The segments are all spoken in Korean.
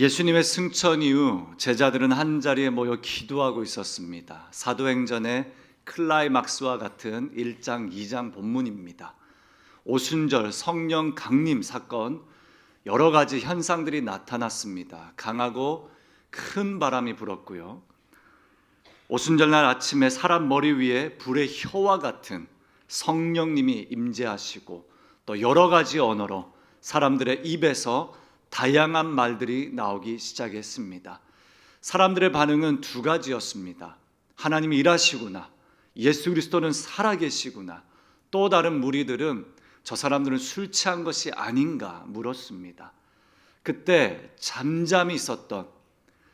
예수님의 승천 이후 제자들은 한자리에 모여 기도하고 있었습니다. 사도행전의 클라이막스와 같은 1장, 2장 본문입니다. 오순절 성령 강림 사건, 여러 가지 현상들이 나타났습니다. 강하고 큰 바람이 불었고요. 오순절날 아침에 사람 머리 위에 불의 혀와 같은 성령님이 임재하시고 또 여러 가지 언어로 사람들의 입에서 다양한 말들이 나오기 시작했습니다. 사람들의 반응은 두 가지였습니다. 하나님이 일하시구나, 예수 그리스도는 살아계시구나. 또 다른 무리들은 저 사람들은 술 취한 것이 아닌가 물었습니다. 그때 잠잠히 있었던,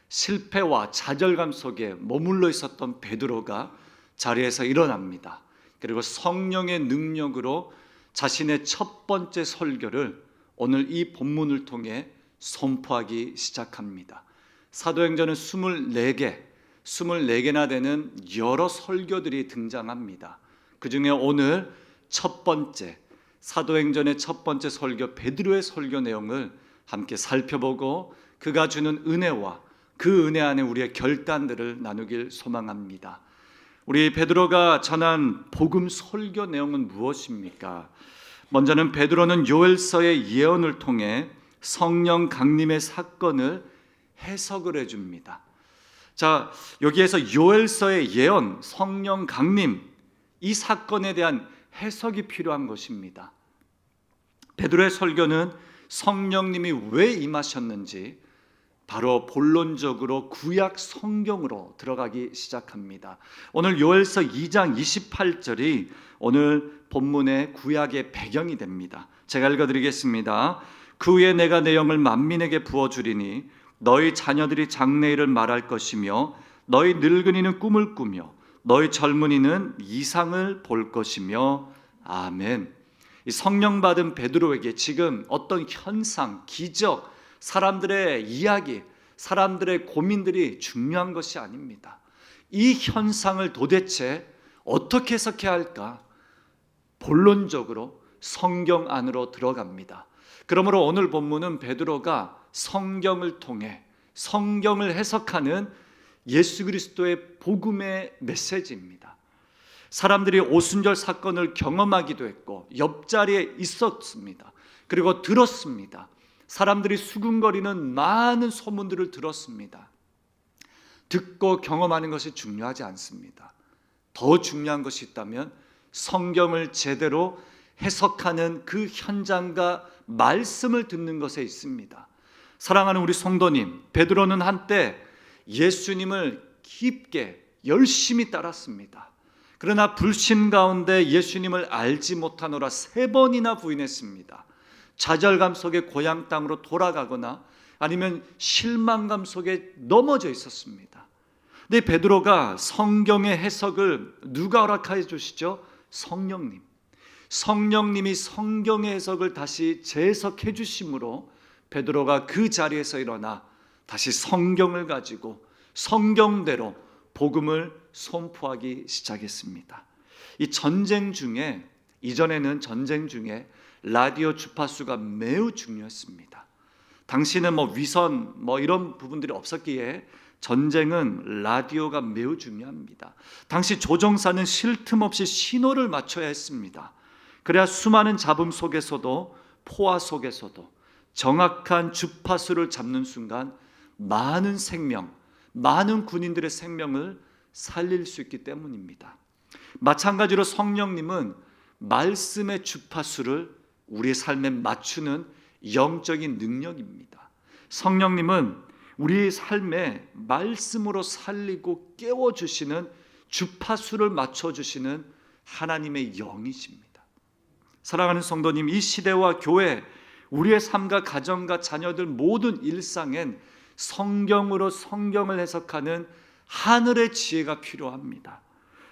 실패와 좌절감 속에 머물러 있었던 베드로가 자리에서 일어납니다. 그리고 성령의 능력으로 자신의 첫 번째 설교를 오늘 이 본문을 통해 선포하기 시작합니다. 사도행전은 24개나 되는 여러 설교들이 등장합니다. 그 중에 오늘 첫 번째, 사도행전의 첫 번째 설교, 베드로의 설교 내용을 함께 살펴보고 그가 주는 은혜와 그 은혜 안에 우리의 결단들을 나누길 소망합니다. 우리 베드로가 전한 복음 설교 내용은 무엇입니까? 먼저는 베드로는 요엘서의 예언을 통해 성령 강림의 사건을 해석을 해줍니다. 자, 여기에서 요엘서의 예언, 성령 강림, 이 사건에 대한 해석이 필요한 것입니다. 베드로의 설교는 성령님이 왜 임하셨는지 바로 본론적으로 구약 성경으로 들어가기 시작합니다. 오늘 요엘서 2장 28절이 오늘 본문의 구약의 배경이 됩니다. 제가 읽어드리겠습니다. 그 후에 내가 내 영을 만민에게 부어주리니 너희 자녀들이 장래일을 말할 것이며 너희 늙은이는 꿈을 꾸며 너희 젊은이는 이상을 볼 것이며 아멘. 이 성령 받은 베드로에게 지금 어떤 현상, 기적, 사람들의 이야기, 사람들의 고민들이 중요한 것이 아닙니다. 이 현상을 도대체 어떻게 해석해야 할까? 본론적으로 성경 안으로 들어갑니다. 그러므로 오늘 본문은 베드로가 성경을 통해 성경을 해석하는 예수 그리스도의 복음의 메시지입니다. 사람들이 오순절 사건을 경험하기도 했고 옆자리에 있었습니다. 그리고 들었습니다. 사람들이 수군거리는 많은 소문들을 들었습니다. 듣고 경험하는 것이 중요하지 않습니다. 더 중요한 것이 있다면 성경을 제대로 해석하는 그 현장과 말씀을 듣는 것에 있습니다. 사랑하는 우리 성도님, 베드로는 한때 예수님을 깊게 열심히 따랐습니다. 그러나 불신 가운데 예수님을 알지 못하노라 3번이나 부인했습니다. 좌절감 속에 고향 땅으로 돌아가거나 아니면 실망감 속에 넘어져 있었습니다. 근데 베드로가 성경의 해석을 누가 허락해 주시죠? 성령님. 성령님이 성경의 해석을 다시 재해석해 주심으로 베드로가 그 자리에서 일어나 다시 성경을 가지고 성경대로 복음을 선포하기 시작했습니다. 이 전쟁 중에, 이전에는 전쟁 중에 라디오 주파수가 매우 중요했습니다. 당시는 위선 이런 부분들이 없었기에 전쟁은 라디오가 매우 중요합니다. 당시 조종사는 쉴 틈 없이 신호를 맞춰야 했습니다. 그래야 수많은 잡음 속에서도, 포화 속에서도 정확한 주파수를 잡는 순간 많은 생명, 많은 군인들의 생명을 살릴 수 있기 때문입니다. 마찬가지로 성령님은 말씀의 주파수를 우리의 삶에 맞추는 영적인 능력입니다. 성령님은 우리의 삶에 말씀으로 살리고 깨워주시는, 주파수를 맞춰주시는 하나님의 영이십니다. 사랑하는 성도님, 이 시대와 교회, 우리의 삶과 가정과 자녀들 모든 일상엔 성경으로 성경을 해석하는 하늘의 지혜가 필요합니다.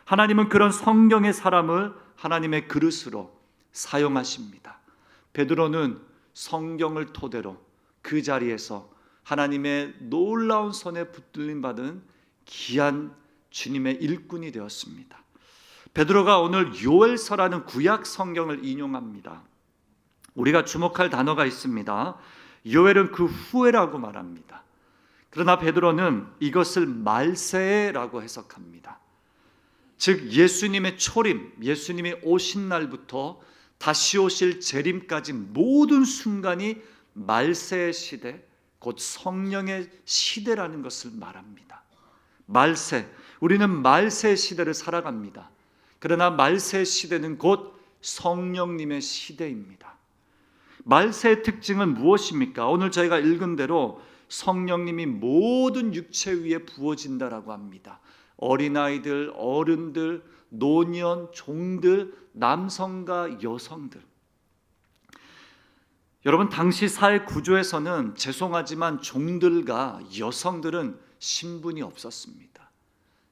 하나님은 그런 성경의 사람을 하나님의 그릇으로 사용하십니다. 베드로는 성경을 토대로 그 자리에서 하나님의 놀라운 손에 붙들림 받은 귀한 주님의 일꾼이 되었습니다. 베드로가 오늘 요엘서라는 구약 성경을 인용합니다. 우리가 주목할 단어가 있습니다. 요엘은 그 후에라고 말합니다. 그러나 베드로는 이것을 말세라고 해석합니다. 즉 예수님의 초림, 예수님이 오신 날부터 다시 오실 재림까지 모든 순간이 말세의 시대, 곧 성령의 시대라는 것을 말합니다. 말세, 우리는 말세의 시대를 살아갑니다. 그러나 말세의 시대는 곧 성령님의 시대입니다. 말세의 특징은 무엇입니까? 오늘 저희가 읽은 대로 성령님이 모든 육체 위에 부어진다라고 합니다. 어린아이들, 어른들, 노년, 종들, 남성과 여성들. 여러분, 당시 사회 구조에서는 죄송하지만 종들과 여성들은 신분이 없었습니다.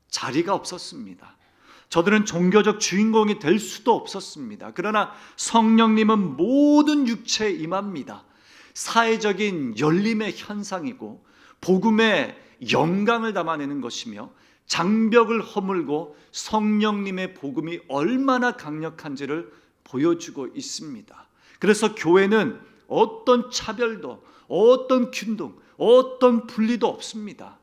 자리가 없었습니다. 저들은 종교적 주인공이 될 수도 없었습니다. 그러나 성령님은 모든 육체에 임합니다. 사회적인 열림의 현상이고 복음의 영광을 담아내는 것이며 장벽을 허물고 성령님의 복음이 얼마나 강력한지를 보여주고 있습니다. 그래서 교회는 어떤 차별도, 어떤 균등, 어떤 분리도 없습니다.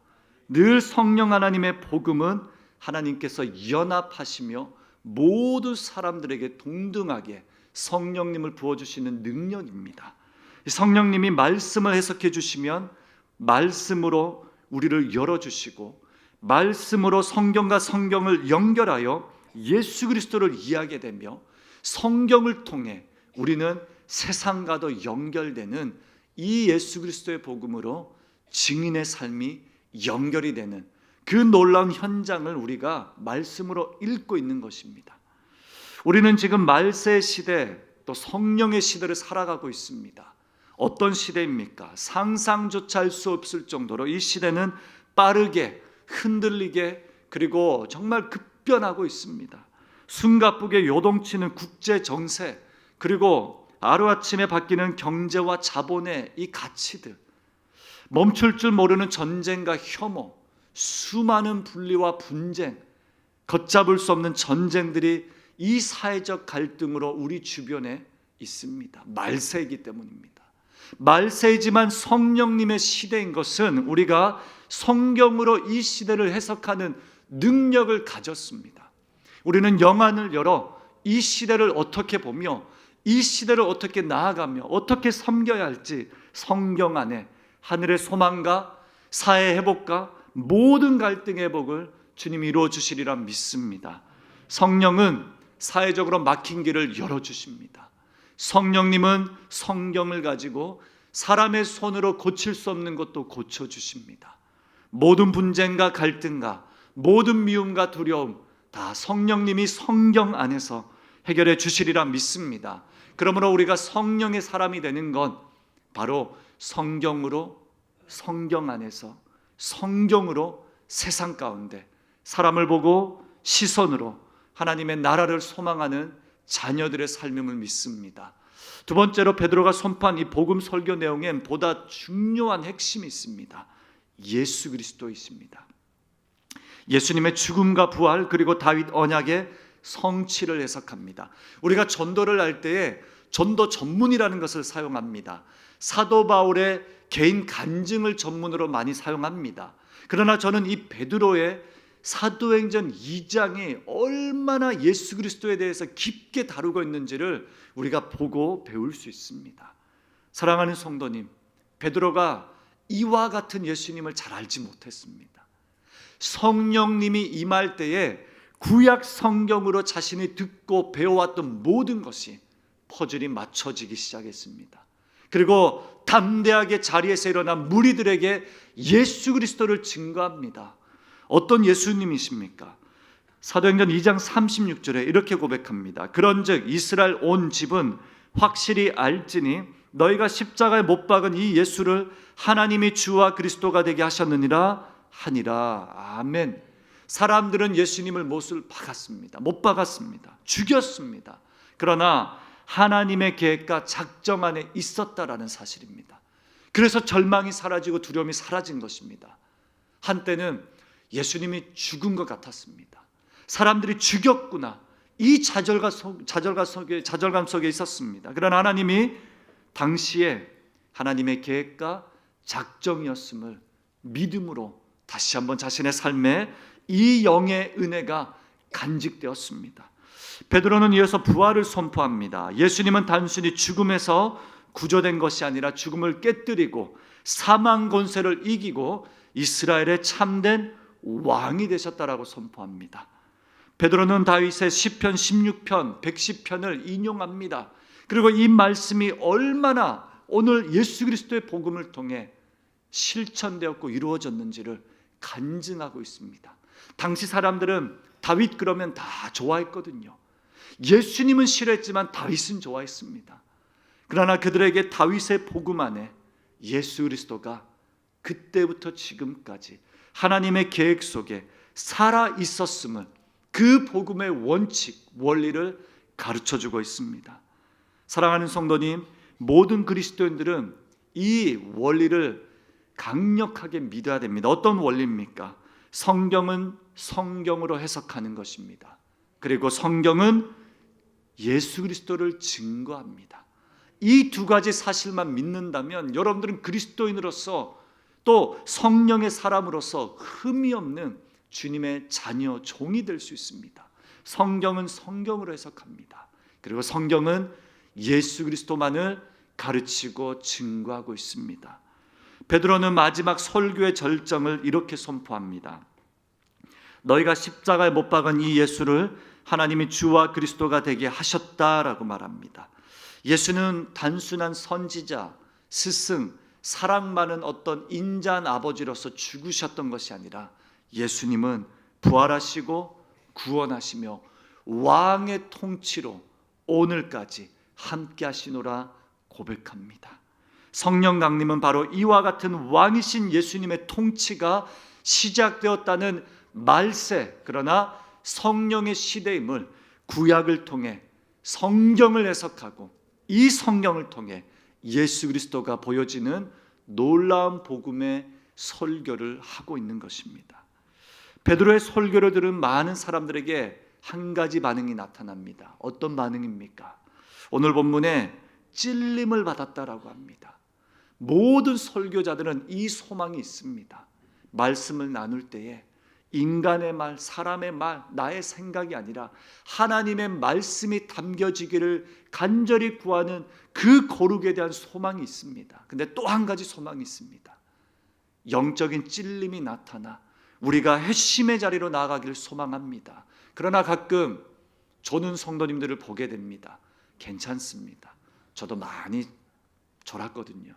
늘 성령 하나님의 복음은 하나님께서 연합하시며 모든 사람들에게 동등하게 성령님을 부어주시는 능력입니다. 성령님이 말씀을 해석해 주시면 말씀으로 우리를 열어주시고 말씀으로 성경과 성경을 연결하여 예수 그리스도를 이해하게 되며 성경을 통해 우리는 세상과도 연결되는 이 예수 그리스도의 복음으로 증인의 삶이 연결이 되는 그 놀라운 현장을 우리가 말씀으로 읽고 있는 것입니다. 우리는 지금 말세의 시대, 또 성령의 시대를 살아가고 있습니다. 어떤 시대입니까? 상상조차 할 수 없을 정도로 이 시대는 빠르게 흔들리게 그리고 정말 급변하고 있습니다. 숨가쁘게 요동치는 국제 정세, 그리고 하루아침에 바뀌는 경제와 자본의 이 가치들, 멈출 줄 모르는 전쟁과 혐오, 수많은 분리와 분쟁, 걷잡을 수 없는 전쟁들이 이 사회적 갈등으로 우리 주변에 있습니다. 말세이기 때문입니다. 말세이지만 성령님의 시대인 것은 우리가 성경으로 이 시대를 해석하는 능력을 가졌습니다. 우리는 영안을 열어 이 시대를 어떻게 보며 이 시대를 어떻게 나아가며 어떻게 섬겨야 할지 성경 안에 하늘의 소망과 사회 회복과 모든 갈등의 회복을 주님이 이루어 주시리라 믿습니다. 성령은 사회적으로 막힌 길을 열어주십니다. 성령님은 성경을 가지고 사람의 손으로 고칠 수 없는 것도 고쳐주십니다. 모든 분쟁과 갈등과 모든 미움과 두려움 다 성령님이 성경 안에서 해결해 주시리라 믿습니다. 그러므로 우리가 성령의 사람이 되는 건 바로 성경으로, 성경 안에서 성경으로 세상 가운데 사람을 보고 시선으로 하나님의 나라를 소망하는 자녀들의 삶임을 믿습니다. 두 번째로 베드로가 선포한 이 복음 설교 내용엔 보다 중요한 핵심이 있습니다. 예수 그리스도이십니다. 예수님의 죽음과 부활 그리고 다윗 언약의 성취를 해석합니다. 우리가 전도를 할 때에 전도 전문이라는 것을 사용합니다. 사도 바울의 개인 간증을 전문으로 많이 사용합니다. 그러나 저는 이 베드로의 사도행전 2장이 얼마나 예수 그리스도에 대해서 깊게 다루고 있는지를 우리가 보고 배울 수 있습니다. 사랑하는 성도님, 베드로가 이와 같은 예수님을 잘 알지 못했습니다. 성령님이 임할 때에 구약 성경으로 자신이 듣고 배워왔던 모든 것이 퍼즐이 맞춰지기 시작했습니다. 그리고 담대하게 자리에서 일어난 무리들에게 예수 그리스도를 증거합니다. 어떤 예수님이십니까? 사도행전 2장 36절에 이렇게 고백합니다. 그런즉 이스라엘 온 집은 확실히 알지니 너희가 십자가에 못 박은 이 예수를 하나님이 주와 그리스도가 되게 하셨느니라 하니라. 아멘. 사람들은 예수님을 못을 박았습니다. 못 박았습니다. 죽였습니다. 그러나 하나님의 계획과 작정 안에 있었다라는 사실입니다. 그래서 절망이 사라지고 두려움이 사라진 것입니다. 한때는 예수님이 죽은 것 같았습니다. 사람들이 죽였구나, 이 자절감 속에 있었습니다. 그러나 하나님이 당시에 하나님의 계획과 작정이었음을 믿음으로 다시 한번 자신의 삶에 이 영의 은혜가 간직되었습니다. 베드로는 이어서 부활을 선포합니다. 예수님은 단순히 죽음에서 구조된 것이 아니라 죽음을 깨뜨리고 사망 권세를 이기고 이스라엘의 참된 왕이 되셨다라고 선포합니다. 베드로는 다윗의 시편 16편, 110편을 인용합니다. 그리고 이 말씀이 얼마나 오늘 예수 그리스도의 복음을 통해 실천되었고 이루어졌는지를 간증하고 있습니다. 당시 사람들은 다윗 그러면 다 좋아했거든요. 예수님은 싫어했지만 다윗은 좋아했습니다. 그러나 그들에게 다윗의 복음 안에 예수 그리스도가 그때부터 지금까지 하나님의 계획 속에 살아 있었음을, 그 복음의 원칙, 원리를 가르쳐주고 있습니다. 사랑하는 성도님, 모든 그리스도인들은 이 원리를 강력하게 믿어야 됩니다. 어떤 원리입니까? 성경은 성경으로 해석하는 것입니다. 그리고 성경은 예수 그리스도를 증거합니다. 이 두 가지 사실만 믿는다면 여러분들은 그리스도인으로서 또 성령의 사람으로서 흠이 없는 주님의 자녀, 종이 될 수 있습니다. 성경은 성경으로 해석합니다. 그리고 성경은 예수 그리스도만을 가르치고 증거하고 있습니다. 베드로는 마지막 설교의 절정을 이렇게 선포합니다. 너희가 십자가에 못 박은 이 예수를 하나님이 주와 그리스도가 되게 하셨다라고 말합니다. 예수는 단순한 선지자, 스승, 사랑 많은 어떤 인자한 아버지로서 죽으셨던 것이 아니라 예수님은 부활하시고 구원하시며 왕의 통치로 오늘까지 함께 하시노라 고백합니다. 성령 강림은 바로 이와 같은 왕이신 예수님의 통치가 시작되었다는 말세, 그러나 성령의 시대임을 구약을 통해 성경을 해석하고 이 성경을 통해 예수 그리스도가 보여지는 놀라운 복음의 설교를 하고 있는 것입니다. 베드로의 설교를 들은 많은 사람들에게 한 가지 반응이 나타납니다. 어떤 반응입니까? 오늘 본문에 찔림을 받았다라고 합니다. 모든 설교자들은 이 소망이 있습니다. 말씀을 나눌 때에 인간의 말, 사람의 말, 나의 생각이 아니라 하나님의 말씀이 담겨지기를 간절히 구하는 그 거룩에 대한 소망이 있습니다. 근데 또 한 가지 소망이 있습니다. 영적인 찔림이 나타나 우리가 회심의 자리로 나아가기를 소망합니다. 그러나 가끔 저는 성도님들을 보게 됩니다. 괜찮습니다. 저도 많이 졸았거든요.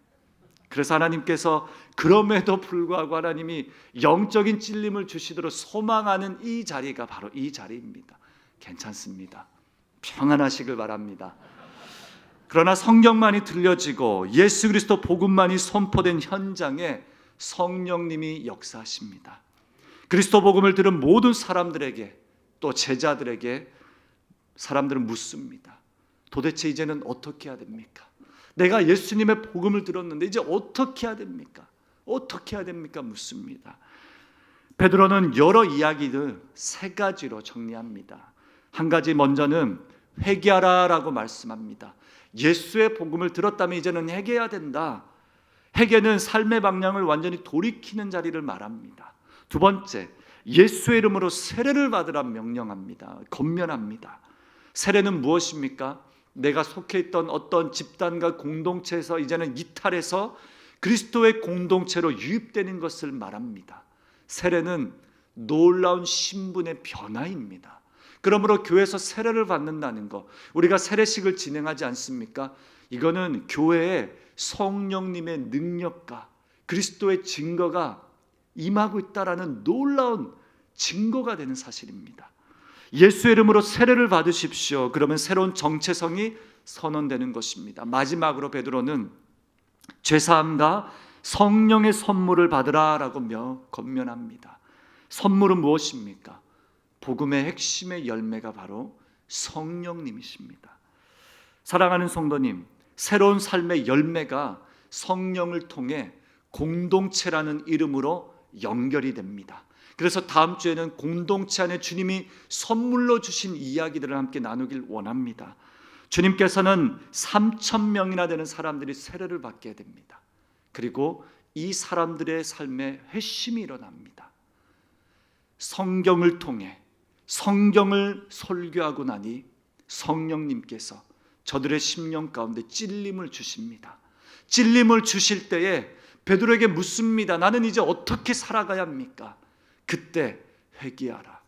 그래서 하나님께서 그럼에도 불구하고 하나님이 영적인 찔림을 주시도록 소망하는 이 자리가 바로 이 자리입니다. 괜찮습니다. 평안하시길 바랍니다. 그러나 성경만이 들려지고 예수 그리스도 복음만이 선포된 현장에 성령님이 역사하십니다. 그리스도 복음을 들은 모든 사람들에게, 또 제자들에게 사람들은 묻습니다. 도대체 이제는 어떻게 해야 됩니까? 내가 예수님의 복음을 들었는데 이제 어떻게 해야 됩니까? 어떻게 해야 됩니까? 묻습니다. 베드로는 여러 이야기들 세 가지로 정리합니다. 한 가지 먼저는 회개하라라고 말씀합니다. 예수의 복음을 들었다면 이제는 회개해야 된다. 회개는 삶의 방향을 완전히 돌이키는 자리를 말합니다. 두 번째, 예수의 이름으로 세례를 받으라 명령합니다. 권면합니다. 세례는 무엇입니까? 내가 속해 있던 어떤 집단과 공동체에서 이제는 이탈해서 그리스도의 공동체로 유입되는 것을 말합니다. 세례는 놀라운 신분의 변화입니다. 그러므로 교회에서 세례를 받는다는 것, 우리가 세례식을 진행하지 않습니까? 이거는 교회에 성령님의 능력과 그리스도의 증거가 임하고 있다라는 놀라운 증거가 되는 사실입니다. 예수의 이름으로 세례를 받으십시오. 그러면 새로운 정체성이 선언되는 것입니다. 마지막으로 베드로는 죄사함과 성령의 선물을 받으라라고 권면합니다. 선물은 무엇입니까? 복음의 핵심의 열매가 바로 성령님이십니다. 사랑하는 성도님, 새로운 삶의 열매가 성령을 통해 공동체라는 이름으로 연결이 됩니다. 그래서 다음 주에는 공동체 안에 주님이 선물로 주신 이야기들을 함께 나누길 원합니다. 주님께서는 3,000명이나 되는 사람들이 세례를 받게 됩니다. 그리고 이 사람들의 삶에 회심이 일어납니다. 성경을 통해 성경을 설교하고 나니 성령님께서 저들의 심령 가운데 찔림을 주십니다. 찔림을 주실 때에 베드로에게 묻습니다. 나는 이제 어떻게 살아가야 합니까? 그때 회개하라.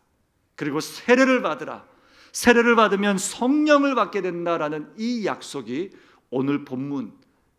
그리고 세례를 받으라. 세례를 받으면 성령을 받게 된다라는 이 약속이 오늘 본문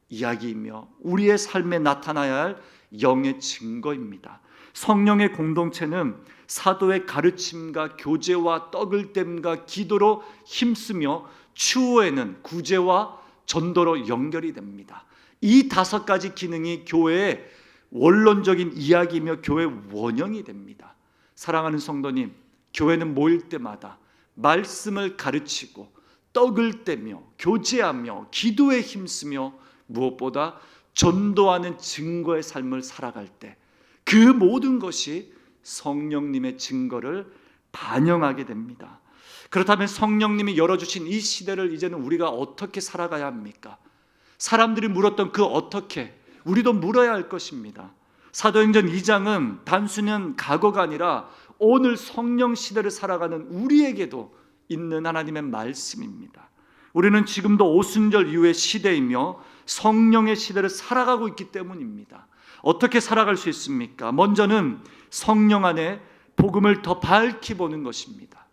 이야기이며 우리의 삶에 나타나야 할 영의 증거입니다. 성령의 공동체는 사도의 가르침과 교제와 떡을 땜과 기도로 힘쓰며 추후에는 구제와 전도로 연결이 됩니다. 이 5가지 기능이 교회의 원론적인 이야기이며 교회의 원형이 됩니다. 사랑하는 성도님, 교회는 모일 때마다 말씀을 가르치고 떡을 떼며 교제하며 기도에 힘쓰며 무엇보다 전도하는 증거의 삶을 살아갈 때 그 모든 것이 성령님의 증거를 반영하게 됩니다. 그렇다면 성령님이 열어주신 이 시대를 이제는 우리가 어떻게 살아가야 합니까? 사람들이 물었던 그 어떻게, 우리도 물어야 할 것입니다. 사도행전 2장은 단순한 과거가 아니라 오늘 성령 시대를 살아가는 우리에게도 있는 하나님의 말씀입니다. 우리는 지금도 오순절 이후의 시대이며 성령의 시대를 살아가고 있기 때문입니다. 어떻게 살아갈 수 있습니까? 먼저는 성령 안에 복음을 더 밝히 보는 것입니다.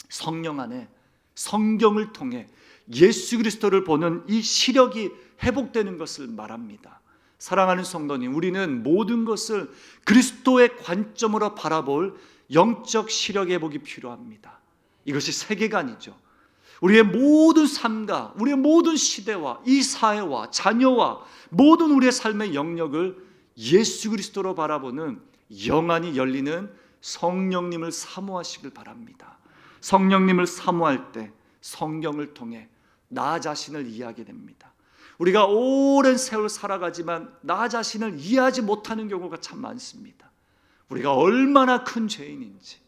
성령 안에 성경을 통해 예수 그리스도를 보는 이 시력이 회복되는 것을 말합니다. 사랑하는 성도님, 우리는 모든 것을 그리스도의 관점으로 바라볼 영적 시력 회복이 필요합니다. 이것이 세계관이죠. 우리의 모든 삶과 우리의 모든 시대와 이 사회와 자녀와 모든 우리의 삶의 영역을 예수 그리스도로 바라보는 영안이 열리는 성령님을 사모하시길 바랍니다. 성령님을 사모할 때 성경을 통해 나 자신을 이해하게 됩니다. 우리가 오랜 세월 살아가지만 나 자신을 이해하지 못하는 경우가 참 많습니다. 우리가 얼마나 큰 죄인인지,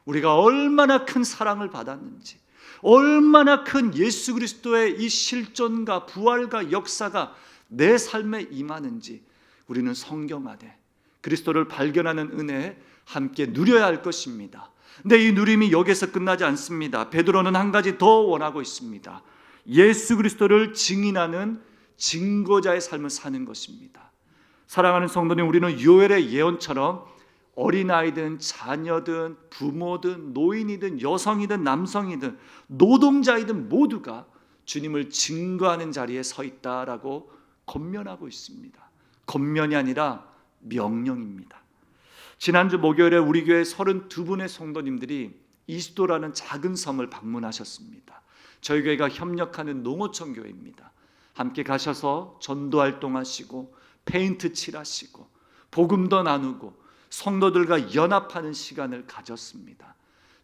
우리가 얼마나 큰 사랑을 받았는지, 얼마나 큰 예수 그리스도의 이 실존과 부활과 역사가 내 삶에 임하는지 우리는 성경 안에 그리스도를 발견하는 은혜에 함께 누려야 할 것입니다. 근데 이 누림이 여기서 끝나지 않습니다. 베드로는 한 가지 더 원하고 있습니다. 예수 그리스도를 증인하는 증거자의 삶을 사는 것입니다. 사랑하는 성도님, 우리는 요엘의 예언처럼 어린아이든 자녀든 부모든 노인이든 여성이든 남성이든 노동자이든 모두가 주님을 증거하는 자리에 서 있다라고 권면하고 있습니다. 권면이 아니라 명령입니다. 지난주 목요일에 우리 교회 32분의 성도님들이 이수도라는 작은 섬을 방문하셨습니다. 저희 교회가 협력하는 농어촌 교회입니다. 함께 가셔서 전도 활동하시고 페인트 칠하시고 복음도 나누고 성도들과 연합하는 시간을 가졌습니다.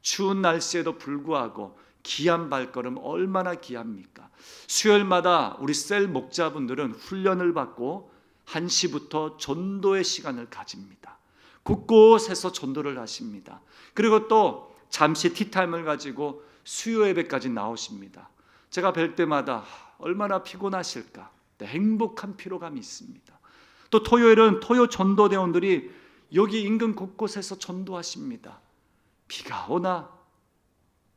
추운 날씨에도 불구하고 귀한 발걸음 얼마나 귀합니까? 수요일마다 우리 셀 목자분들은 훈련을 받고 1시부터 전도의 시간을 가집니다. 곳곳에서 전도를 하십니다. 그리고 또 잠시 티타임을 가지고 수요 예배까지 나오십니다. 제가 뵐 때마다 얼마나 피곤하실까, 행복한 피로감이 있습니다. 또 토요일은 토요 전도대원들이 여기 인근 곳곳에서 전도하십니다. 비가 오나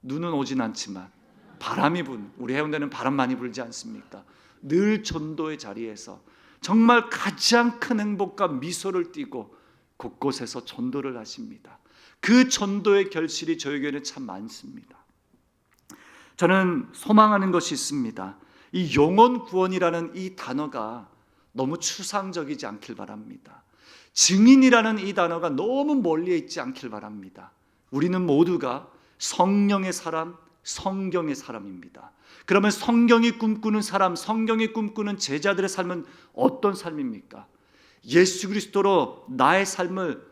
눈은 오진 않지만 바람이 우리 해운대는 바람 많이 불지 않습니까? 늘 전도의 자리에서 정말 가장 큰 행복과 미소를 띠고 곳곳에서 전도를 하십니다. 그 전도의 결실이 저희 교회는 참 많습니다. 저는 소망하는 것이 있습니다. 이 영혼 구원이라는 이 단어가 너무 추상적이지 않길 바랍니다. 증인이라는 이 단어가 너무 멀리 있지 않길 바랍니다. 우리는 모두가 성령의 사람, 성경의 사람입니다. 그러면 성경이 꿈꾸는 사람, 성경이 꿈꾸는 제자들의 삶은 어떤 삶입니까? 예수 그리스도로 나의 삶을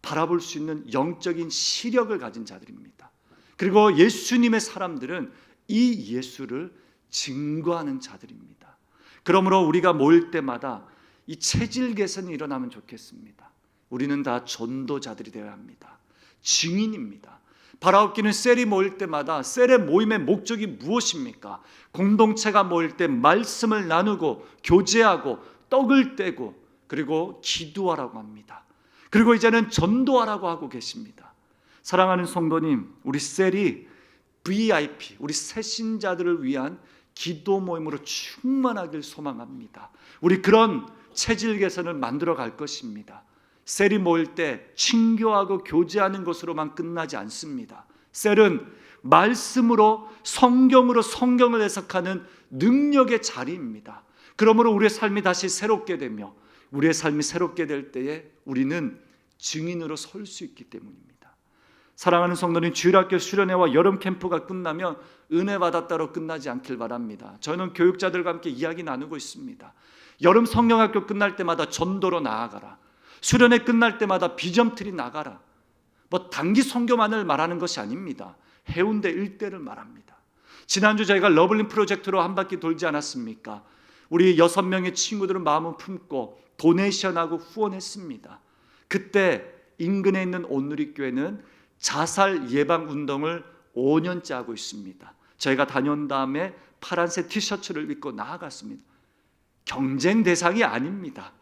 바라볼 수 있는 영적인 시력을 가진 자들입니다. 그리고 예수님의 사람들은 이 예수를 증거하는 자들입니다. 그러므로 우리가 모일 때마다 이 체질 개선이 일어나면 좋겠습니다. 우리는 다 전도자들이 되어야 합니다. 증인입니다. 바라옵기는 셀이 모일 때마다 셀의 모임의 목적이 무엇입니까? 공동체가 모일 때 말씀을 나누고 교제하고 떡을 떼고 그리고 기도하라고 합니다. 그리고 이제는 전도하라고 하고 계십니다. 사랑하는 성도님, 우리 셀이 VIP, 우리 새신자들을 위한 기도 모임으로 충만하길 소망합니다. 우리 그런 체질 개선을 만들어 갈 것입니다. 셀이 모일 때 친교하고 교제하는 것으로만 끝나지 않습니다. 셀은 말씀으로 성경으로 성경을 해석하는 능력의 자리입니다. 그러므로 우리의 삶이 다시 새롭게 되며 우리의 삶이 새롭게 될 때에 우리는 증인으로 설 수 있기 때문입니다. 사랑하는 성도님, 주일학교 수련회와 여름 캠프가 끝나면 은혜 받았다로 끝나지 않길 바랍니다. 저는 교육자들과 함께 이야기 나누고 있습니다. 여름 성령학교 끝날 때마다 전도로 나아가라. 수련회 끝날 때마다 비점틀이 나가라. 뭐 단기 선교만을 말하는 것이 아닙니다. 해운대 일대를 말합니다. 지난주 저희가 러블린 프로젝트로 한 바퀴 돌지 않았습니까? 우리 6명의 친구들은 마음을 품고 도네이션하고 후원했습니다. 그때 인근에 있는 온누리교회는 자살 예방 운동을 5년째 하고 있습니다. 저희가 다녀온 다음에 파란색 티셔츠를 입고 나아갔습니다. 경쟁 대상이 아닙니다.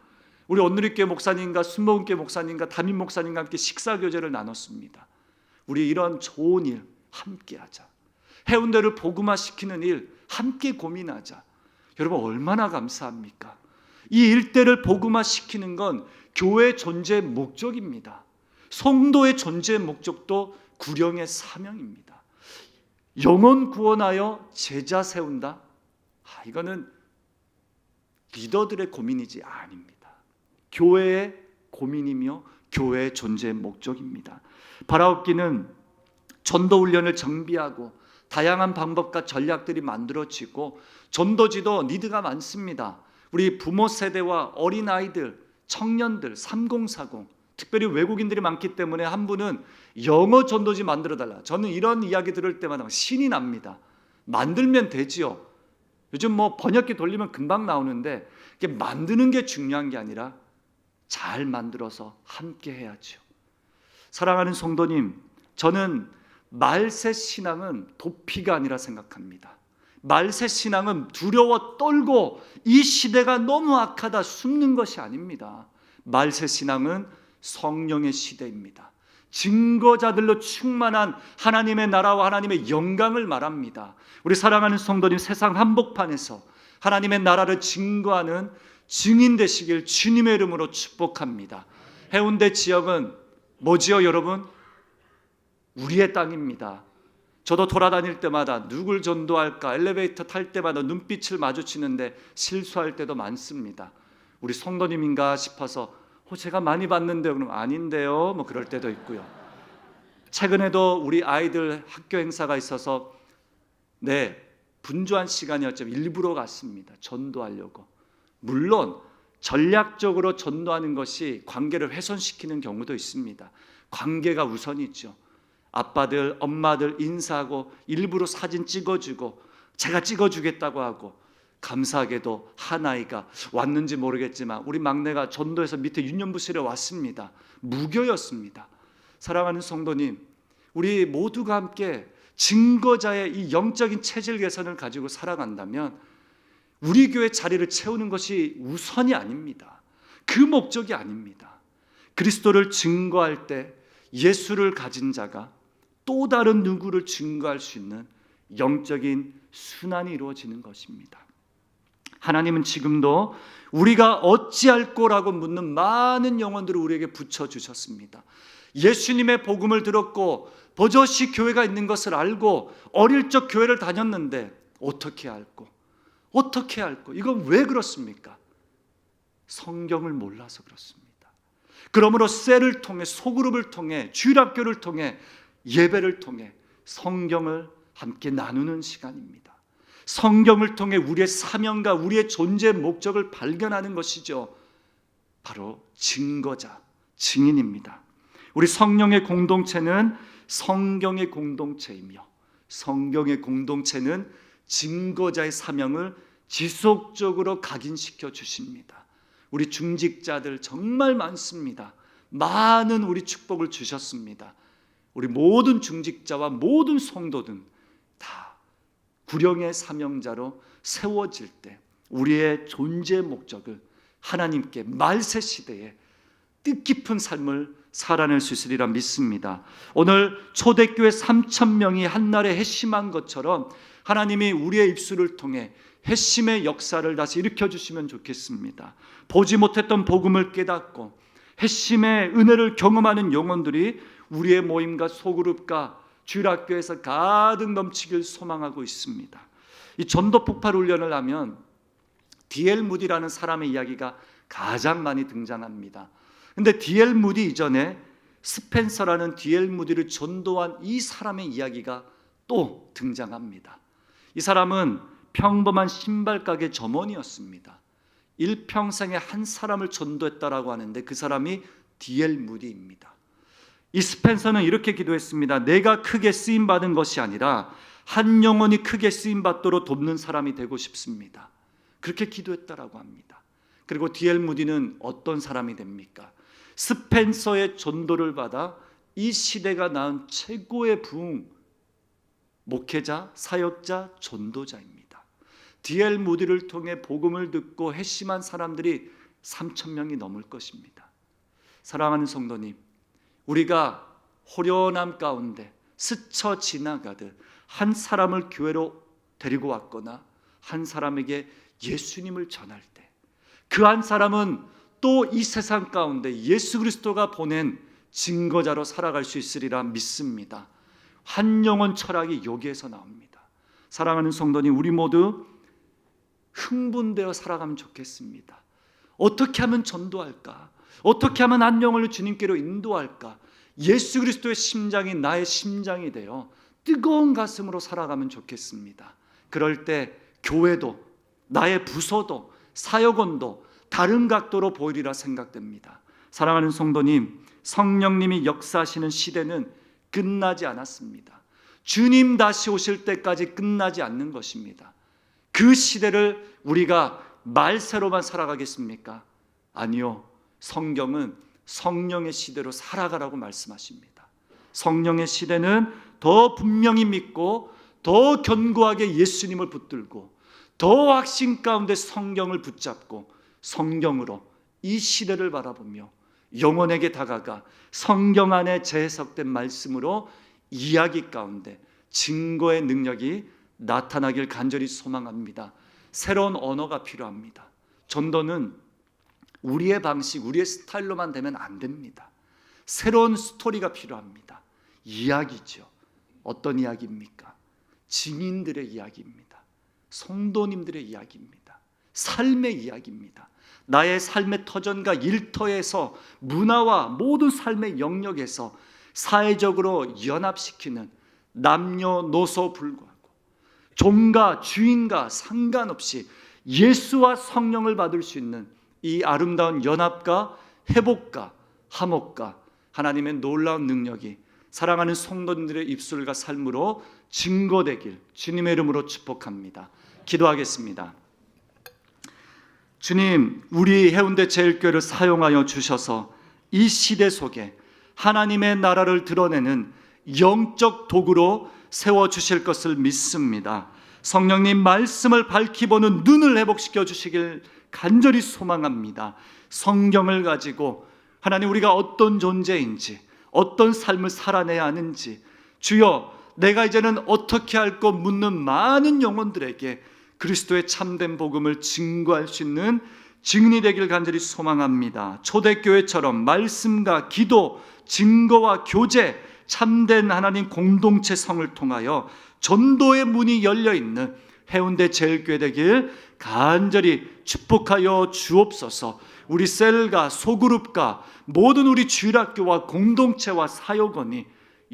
우리 온누리교회 목사님과 순복음교회 목사님과 담임 목사님과 함께 식사교제를 나눴습니다. 우리 이런 좋은 일 함께 하자. 해운대를 복음화시키는 일 함께 고민하자. 여러분 얼마나 감사합니까? 이 일대를 복음화시키는 건 교회 존재의 목적입니다. 성도의 존재의 목적도 구령의 사명입니다. 영혼 구원하여 제자 세운다? 이거는 리더들의 고민이지 아닙니다. 교회의 고민이며 교회의 존재의 목적입니다. 바라옵기는 전도훈련을 정비하고 다양한 방법과 전략들이 만들어지고 전도지도 니드가 많습니다. 우리 부모 세대와 어린아이들, 청년들, 3040 특별히 외국인들이 많기 때문에 한 분은 영어 전도지 만들어달라. 저는 이런 이야기 들을 때마다 신이 납니다. 만들면 되지요. 요즘 뭐 번역기 돌리면 금방 나오는데 이게 만드는 게 중요한 게 아니라 잘 만들어서 함께 해야죠. 사랑하는 성도님, 저는 말세 신앙은 도피가 아니라 생각합니다. 말세 신앙은 두려워 떨고 이 시대가 너무 악하다 숨는 것이 아닙니다. 말세 신앙은 성령의 시대입니다. 증거자들로 충만한 하나님의 나라와 하나님의 영광을 말합니다. 우리 사랑하는 성도님, 세상 한복판에서 하나님의 나라를 증거하는 증인 되시길 주님의 이름으로 축복합니다. 해운대 지역은 뭐지요 여러분? 우리의 땅입니다. 저도 돌아다닐 때마다 누굴 전도할까 엘리베이터 탈 때마다 눈빛을 마주치는데 실수할 때도 많습니다. 우리 성도님인가 싶어서 제가 많이 봤는데요. 그럼 아닌데요. 뭐 그럴 때도 있고요. 최근에도 우리 아이들 학교 행사가 있어서 분주한 시간이었지만 일부러 갔습니다. 전도하려고. 물론 전략적으로 전도하는 것이 관계를 훼손시키는 경우도 있습니다. 관계가 우선이죠. 아빠들, 엄마들 인사하고 일부러 사진 찍어주고 제가 찍어주겠다고 하고 감사하게도 한 아이가 왔는지 모르겠지만 우리 막내가 전도해서 밑에 유년부실에 왔습니다. 무교였습니다. 사랑하는 성도님, 우리 모두가 함께 증거자의 이 영적인 체질 개선을 가지고 살아간다면 우리 교회 자리를 채우는 것이 우선이 아닙니다. 그 목적이 아닙니다. 그리스도를 증거할 때 예수를 가진 자가 또 다른 누구를 증거할 수 있는 영적인 순환이 이루어지는 것입니다. 하나님은 지금도 우리가 어찌할꼬라고 묻는 많은 영혼들을 우리에게 붙여주셨습니다. 예수님의 복음을 들었고 버젓이 교회가 있는 것을 알고 어릴 적 교회를 다녔는데 어떻게 할꼬? 이건 왜 그렇습니까? 성경을 몰라서 그렇습니다. 그러므로 셀을 통해 소그룹을 통해 주일학교를 통해 예배를 통해 성경을 함께 나누는 시간입니다. 성경을 통해 우리의 사명과 우리의 존재의 목적을 발견하는 것이죠. 바로 증거자, 증인입니다. 우리 성령의 공동체는 성경의 공동체이며 성경의 공동체는 증거자의 사명을 지속적으로 각인시켜 주십니다. 우리 중직자들 정말 많습니다. 많은 우리 축복을 주셨습니다. 우리 모든 중직자와 모든 성도들 다 구령의 사명자로 세워질 때 우리의 존재 목적을 하나님께 말세 시대에 뜻깊은 삶을 살아낼 수 있으리라 믿습니다. 오늘 초대교회 3,000명이 한날에 회심한 것처럼 하나님이 우리의 입술을 통해 회심의 역사를 다시 일으켜주시면 좋겠습니다. 보지 못했던 복음을 깨닫고 회심의 은혜를 경험하는 영혼들이 우리의 모임과 소그룹과 주일학교에서 가득 넘치길 소망하고 있습니다. 이 전도 폭발 훈련을 하면 D.L. 무디라는 사람의 이야기가 가장 많이 등장합니다. 근데 D.L. 무디 이전에 스펜서라는 D.L. 무디를 전도한 이 사람의 이야기가 또 등장합니다. 이 사람은 평범한 신발 가게 점원이었습니다. 일평생에 한 사람을 전도했다라고 하는데 그 사람이 D.L. 무디입니다. 이 스펜서는 이렇게 기도했습니다. 내가 크게 쓰임받은 것이 아니라 한 영혼이 크게 쓰임받도록 돕는 사람이 되고 싶습니다. 그렇게 기도했다라고 합니다. 그리고 D.L. 무디는 어떤 사람이 됩니까? 스펜서의 전도를 받아 이 시대가 낳은 최고의 부흥 목회자, 사역자, 전도자입니다. D.L. 무디를 통해 복음을 듣고 회심한 사람들이 3,000명이 넘을 것입니다. 사랑하는 성도님, 우리가 호련함 가운데 스쳐 지나가듯 한 사람을 교회로 데리고 왔거나 한 사람에게 예수님을 전할 때 그 한 사람은 또 이 세상 가운데 예수 그리스도가 보낸 증거자로 살아갈 수 있으리라 믿습니다. 한 영혼 철학이 여기에서 나옵니다. 사랑하는 성도님, 우리 모두 흥분되어 살아가면 좋겠습니다. 어떻게 하면 전도할까? 어떻게 하면 한 영혼을 주님께로 인도할까? 예수 그리스도의 심장이 나의 심장이 되어 뜨거운 가슴으로 살아가면 좋겠습니다. 그럴 때 교회도 나의 부서도 사역원도 다른 각도로 보이리라 생각됩니다. 사랑하는 성도님, 성령님이 역사하시는 시대는 끝나지 않았습니다. 주님 다시 오실 때까지 끝나지 않는 것입니다. 그 시대를 우리가 말세로만 살아가겠습니까? 아니요. 성경은 성령의 시대로 살아가라고 말씀하십니다. 성령의 시대는 더 분명히 믿고 더 견고하게 예수님을 붙들고 더 확신 가운데 성경을 붙잡고 성경으로 이 시대를 바라보며 영혼에게 다가가 성경 안에 재해석된 말씀으로 이야기 가운데 증거의 능력이 나타나길 간절히 소망합니다. 새로운 언어가 필요합니다. 전도는 우리의 방식, 우리의 스타일로만 되면 안 됩니다. 새로운 스토리가 필요합니다. 이야기죠. 어떤 이야기입니까? 증인들의 이야기입니다. 성도님들의 이야기입니다. 삶의 이야기입니다. 나의 삶의 터전과 일터에서 문화와 모든 삶의 영역에서 사회적으로 연합시키는 남녀노소 불구하고 종과 주인과 상관없이 예수와 성령을 받을 수 있는 이 아름다운 연합과 회복과 화목과 하나님의 놀라운 능력이 사랑하는 성도님들의 입술과 삶으로 증거되길 주님의 이름으로 축복합니다. 기도하겠습니다. 주님, 우리 해운대 제일교회를 사용하여 주셔서 이 시대 속에 하나님의 나라를 드러내는 영적 도구로 세워주실 것을 믿습니다. 성령님 말씀을 밝히 보는 눈을 회복시켜 주시길 간절히 소망합니다. 성경을 가지고 하나님 우리가 어떤 존재인지 어떤 삶을 살아내야 하는지 주여 내가 이제는 어떻게 할까 묻는 많은 영혼들에게 그리스도의 참된 복음을 증거할 수 있는 증인이 되길 간절히 소망합니다. 초대교회처럼 말씀과 기도, 증거와 교제, 참된 하나님 공동체 성을 통하여 전도의 문이 열려있는 해운대 제일교회 되길 간절히 축복하여 주옵소서. 우리 셀과 소그룹과 모든 우리 주일학교와 공동체와 사역원이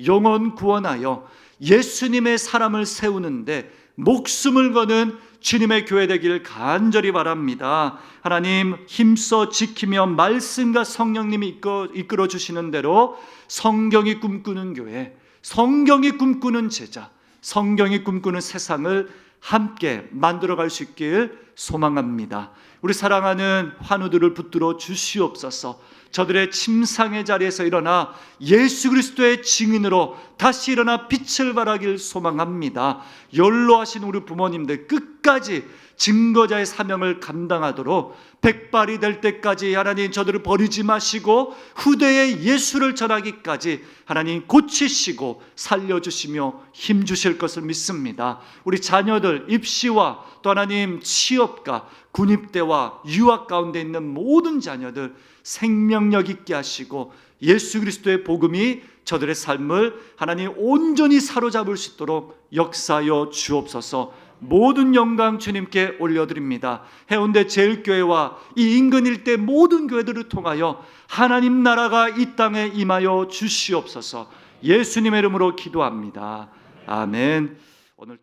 영혼 구원하여 예수님의 사람을 세우는데 목숨을 거는 주님의 교회 되기를 간절히 바랍니다. 하나님 힘써 지키며 말씀과 성령님이 이끌어 주시는 대로 성경이 꿈꾸는 교회, 성경이 꿈꾸는 제자, 성경이 꿈꾸는 세상을 함께 만들어갈 수 있길 소망합니다. 우리 사랑하는 환우들을 붙들어 주시옵소서. 저들의 침상의 자리에서 일어나 예수 그리스도의 증인으로 다시 일어나 빛을 발하길 소망합니다. 연로하신 우리 부모님들 끝까지 증거자의 사명을 감당하도록 백발이 될 때까지 하나님 저들을 버리지 마시고 후대에 예수를 전하기까지 하나님 고치시고 살려주시며 힘주실 것을 믿습니다. 우리 자녀들 입시와 또 하나님 취업과 군입대와 유학 가운데 있는 모든 자녀들 생명력 있게 하시고 예수 그리스도의 복음이 저들의 삶을 하나님 온전히 사로잡을 수 있도록 역사하여 주옵소서. 모든 영광 주님께 올려드립니다. 해운대 제일교회와 이 인근 일대 모든 교회들을 통하여 하나님 나라가 이 땅에 임하여 주시옵소서. 예수님의 이름으로 기도합니다. 아멘. 오늘